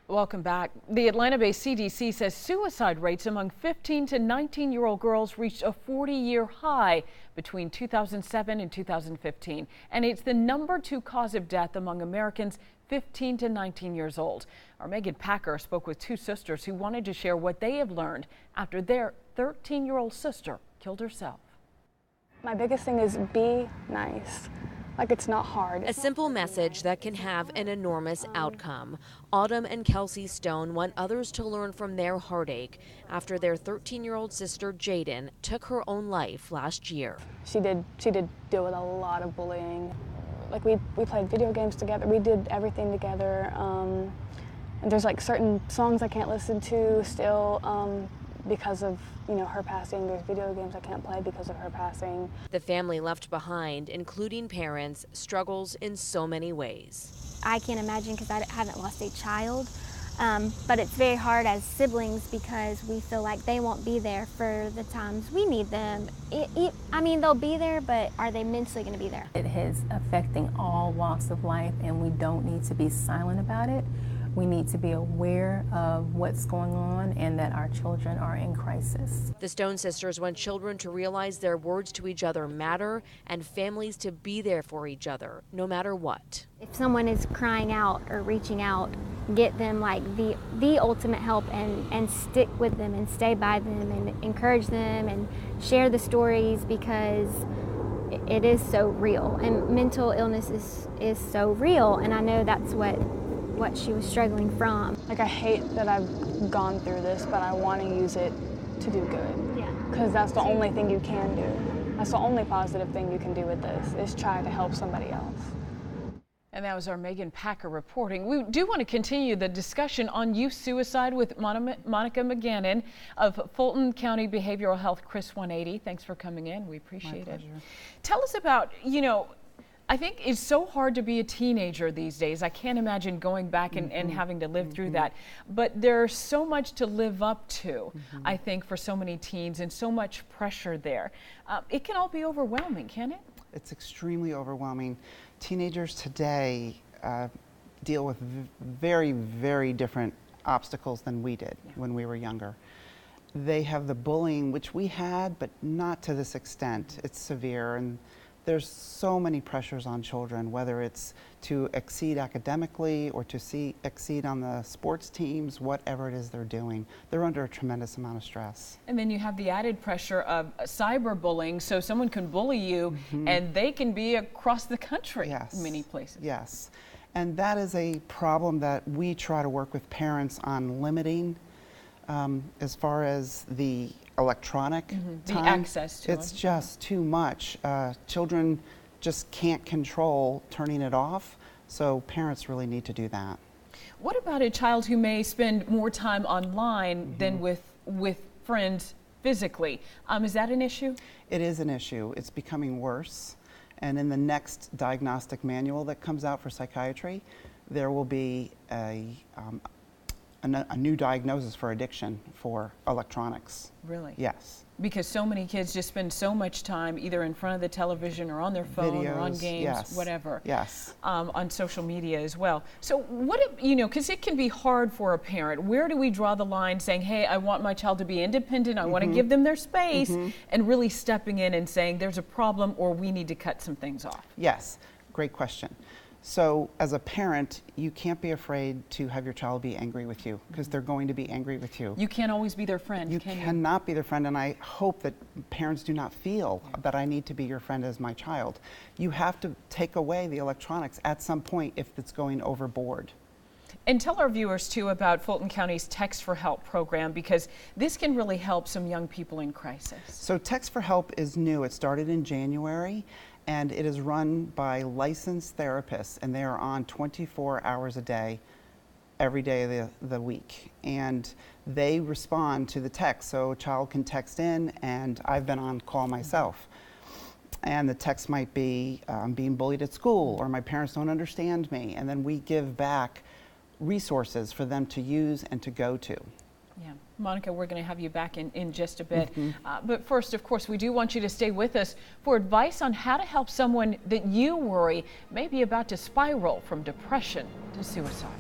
Welcome back. The Atlanta-based CDC says suicide rates among 15 to 19-year-old girls reached a 40-year high between 2007 and 2015. And it's the #2 cause of death among Americans 15 to 19 years old. Our Megan Packer spoke with two sisters who wanted to share what they have learned after their 13-year-old sister killed herself. My biggest thing is be nice. Like, it's not hard. A simple message that can have an enormous outcome. Autumn and Kelsey Stone want others to learn from their heartache after their 13-year-old sister Jaden took her own life last year. She did deal with a lot of bullying. Like, we played video games together. We did everything together. And there's like certain songs I can't listen to still because of, her passing. There's video games I can't play because of her passing. The family left behind, including parents, struggles in so many ways. I can't imagine because I haven't lost a child, but it's very hard as siblings because we feel like they won't be there for the times we need them. I mean, they'll be there, but are they mentally going to be there? It is affecting all walks of life, and we don't need to be silent about it. We need to be aware of what's going on and that our children are in crisis. The Stone sisters want children to realize their words to each other matter and families to be there for each other, no matter what. If someone is crying out or reaching out, get them like the ultimate help and stick with them and stay by them and encourage them and share the stories because it is so real and mental illness is so real, and I know that's what she was struggling from. Like, I hate that I've gone through this, but I want to use it to do good. Yeah. Because that's the only thing you can do. That's the only positive thing you can do with this, is try to help somebody else. And that was our Megan Packer reporting. We do want to continue the discussion on youth suicide with Monica McGannon of Fulton County Behavioral Health Chris 180. Thanks for coming in. We appreciate it. Tell us about, I think it's so hard to be a teenager these days. I can't imagine going back and having to live through that. But there's so much to live up to, I think, for so many teens and so much pressure there. It can all be overwhelming, can it? It's extremely overwhelming. Teenagers today deal with very, very different obstacles than we did when we were younger. They have the bullying, which we had, but not to this extent. It's severe, and there's so many pressures on children, whether it's to exceed academically or to exceed on the sports teams, whatever it is they're doing. They're under a tremendous amount of stress. And then you have the added pressure of cyberbullying, so someone can bully you and they can be across the country in many places. Yes, and that is a problem that we try to work with parents on limiting as far as the electronic time. The access to it's just too much. Children just can't control turning it off, so parents really need to do that. What about a child who may spend more time online than with friends physically? Is that an issue? It is an issue. It's becoming worse, and in the next diagnostic manual that comes out for psychiatry, there will be a new diagnosis for addiction for electronics. Really? Yes. Because so many kids just spend so much time either in front of the television or on their phone or on games, whatever. Yes. On social media as well. So what, because it can be hard for a parent. Where do we draw the line saying, hey, I want my child to be independent, I want to give them their space, and really stepping in and saying there's a problem or we need to cut some things off? Yes, great question. So as a parent, you can't be afraid to have your child be angry with you because they're going to be angry with you. You can't always be their friend, You cannot be their friend, and I hope that parents do not feel that I need to be your friend as my child. You have to take away the electronics at some point if it's going overboard. And tell our viewers too about Fulton County's Text for Help program, because this can really help some young people in crisis. So Text for Help is new. It started in January, and it is run by licensed therapists, and they are on 24 hours a day, every day of the week. And they respond to the text, so a child can text in, and I've been on call myself. And the text might be, I'm being bullied at school, or my parents don't understand me, and then we give back resources for them to use and to go to. Yeah. Monica, we're going to have you back in just a bit. But first, of course, we do want you to stay with us for advice on how to help someone that you worry may be about to spiral from depression to suicide.